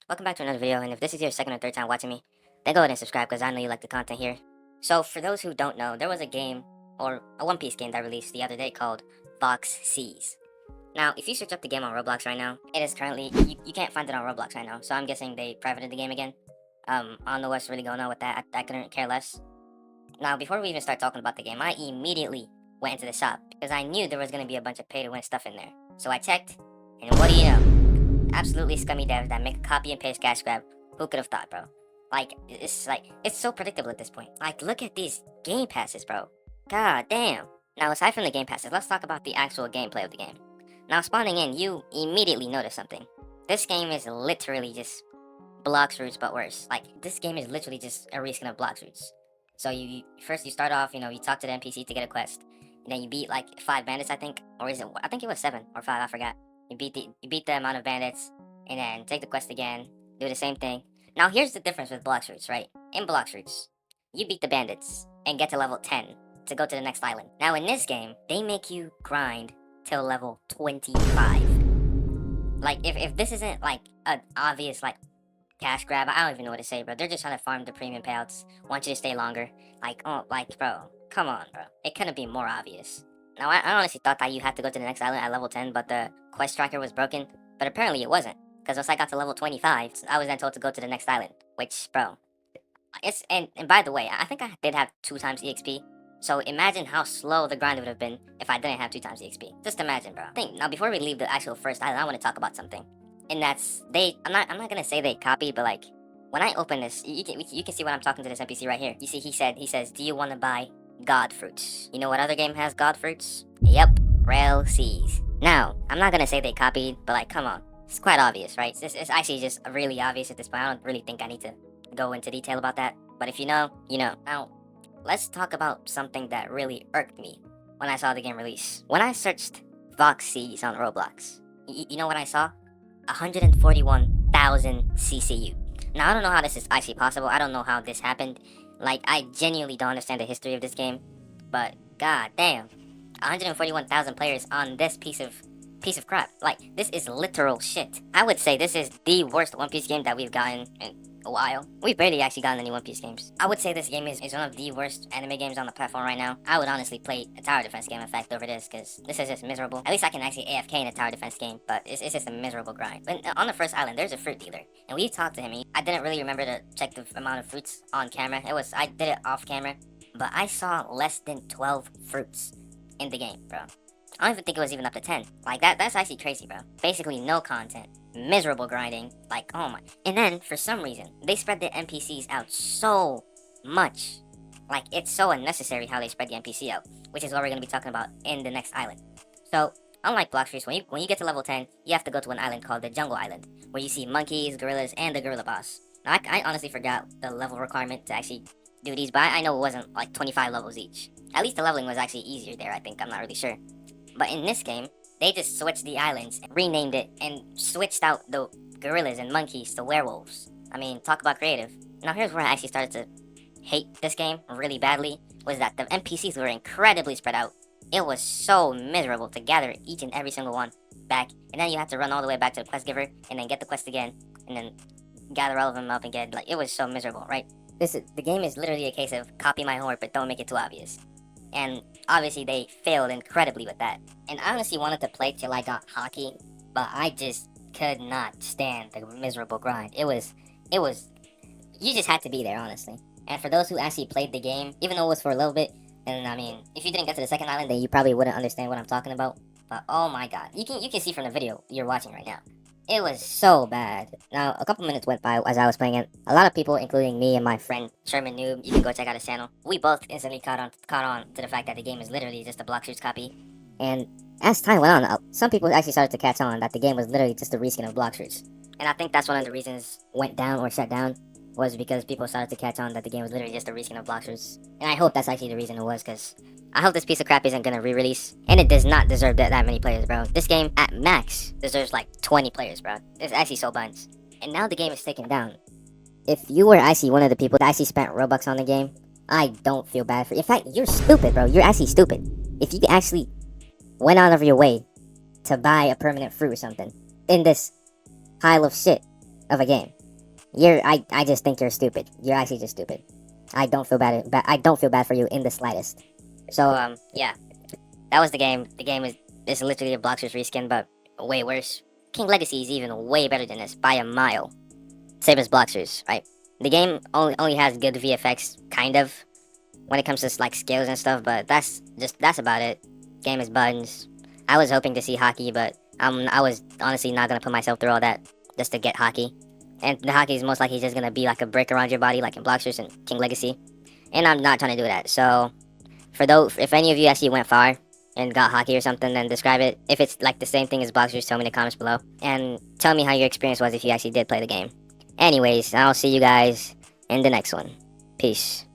Welcome back to another video, and if this is your second or third time watching me, then go ahead and subscribe because I know you like the content here. So for those who don't know, there was a game, or a One Piece game that released the other day called Vox Seas. Now, if you search up the game on Roblox right now, it is currently, you can't find it on Roblox right now, so I'm guessing they privated the game again. I don't know what's really going on with that, I couldn't care less. Now, before we even start talking about the game, I immediately went into the shop because I knew there was going to be a bunch of pay-to-win stuff in there. So I checked, and what do you know? Absolutely scummy devs that make a copy and paste cash grab. Who could have thought, bro? It's so predictable at this point. Like, look at these game passes, bro. God damn. Now, aside from the game passes, let's talk about the actual gameplay of the game. Now, spawning in, you immediately notice something. This game is literally just Blox Routes, but worse. Like, this game is literally just a reskin of Blox Routes. So you start off, you talk to the NPC to get a quest. And then you beat like 5 bandits, I think. Or is it, I think it was 7 or 5, I forgot. You beat the amount of bandits, and then take the quest again, do the same thing. Now here's the difference with Blox Routes, right? In Blox Routes, you beat the bandits and get to level 10 to go to the next island. Now in this game, they make you grind till level 25. Like, if this isn't like an obvious like cash grab, I don't even know what to say, bro. They're just trying to farm the premium payouts, want you to stay longer. Like, oh, like, bro, come on, bro. It couldn't be more obvious. Now, I honestly thought that you had to go to the next island at level 10, but the quest tracker was broken. But apparently it wasn't. Because once I got to level 25, I was then told to go to the next island. Which, bro, and by the way, I think I did have 2 times EXP. So imagine how slow the grind would have been if I didn't have 2 times EXP. Just imagine, bro. Now, before we leave the actual first island, I want to talk about something. And that's, I'm not gonna say they copied, but like, when I open this, you can see when I'm talking to this NPC right here. You see, he says, do you want to buy God fruits? You know what other game has God fruits? Yep, Vox Seas. Now, I'm not gonna say they copied, but like, come on. It's quite obvious, right? It's actually just really obvious at this point. I don't really think I need to go into detail about that. But if you know, you know. Now, let's talk about something that really irked me when I saw the game release. When I searched Vox Seas on Roblox, you know what I saw? 141,000 CCU. Now, I don't know how this is actually possible. I don't know how this happened. Like, I genuinely don't understand the history of this game. But, god damn. 141,000 players on this piece of crap. Like, this is literal shit. I would say this is the worst One Piece game that we've gotten in a while. We've barely actually gotten any One Piece games. I would say this game is one of the worst anime games on the platform right now. I would honestly play a tower defense game in fact over this, because this is just miserable. At least I can actually AFK in a tower defense game, but it's just a miserable grind. But on the first island, there's a fruit dealer, and we talked to him. I didn't really remember to check the amount of fruits on camera. I did it off camera, but I saw less than 12 fruits in the game, bro. I don't even think it was even up to 10. Like, that's actually crazy, bro. Basically, no content. Miserable grinding. Like, oh my. And then, for some reason, they spread the NPCs out so much. Like, it's so unnecessary how they spread the NPC out. Which is what we're going to be talking about in the next island. So, unlike Blox Routes, when you get to level 10, you have to go to an island called the Jungle Island, where you see monkeys, gorillas, and the gorilla boss. Now, I honestly forgot the level requirement to actually do these, but I know it wasn't like 25 levels each. At least the leveling was actually easier there, I think. I'm not really sure. But in this game, they just switched the islands, renamed it, and switched out the gorillas and monkeys to werewolves. I mean, talk about creative. Now here's where I actually started to hate this game really badly, was that the NPCs were incredibly spread out. It was so miserable to gather each and every single one back, and then you have to run all the way back to the quest giver, and then get the quest again, and then gather all of them up again. Like, it was so miserable, right? The game is literally a case of copy my horde, but don't make it too obvious. And obviously they failed incredibly with that. And I honestly wanted to play till I got hockey, but I just could not stand the miserable grind. It was, you just had to be there, honestly. And for those who actually played the game, even though it was for a little bit, and I mean, if you didn't get to the second island, then you probably wouldn't understand what I'm talking about. But oh my god, you can see from the video you're watching right now. It was so bad. Now, a couple minutes went by as I was playing it. A lot of people, including me and my friend Sherman Noob, you can go check out his channel. We both instantly caught on to the fact that the game is literally just a Blox Routes copy. And as time went on, some people actually started to catch on that the game was literally just a reskin of Blox Routes. And I think that's one of the reasons went down or shut down, was because people started to catch on that the game was literally just a reskin of Blox Routes. And I hope that's actually the reason it was, because I hope this piece of crap isn't gonna re-release. And it does not deserve that many players, bro. This game, at max, deserves like 20 players, bro. It's actually so buns. And now the game is taken down. If you were actually one of the people that actually spent Robux on the game, I don't feel bad for you. In fact, you're stupid, bro. You're actually stupid. If you actually went out of your way to buy a permanent fruit or something in this pile of shit of a game. I just think you're stupid. You're actually just stupid. I don't feel I don't feel bad for you in the slightest. So yeah, that was the game. The game is literally a Bloxers reskin, but way worse. King Legacy is even way better than this by a mile. Same as Bloxers, right? The game only has good VFX, kind of, when it comes to like skills and stuff, but that's about it. Game is buttons. I was hoping to see hockey, but I was honestly not gonna put myself through all that just to get hockey. And the hockey is most likely just gonna be like a brick around your body, like in Bloxers and King Legacy. And I'm not trying to do that. So for those, if any of you actually went far and got hockey or something, then describe it. If it's like the same thing as Bloxers, tell me in the comments below. And tell me how your experience was if you actually did play the game. Anyways, I'll see you guys in the next one. Peace.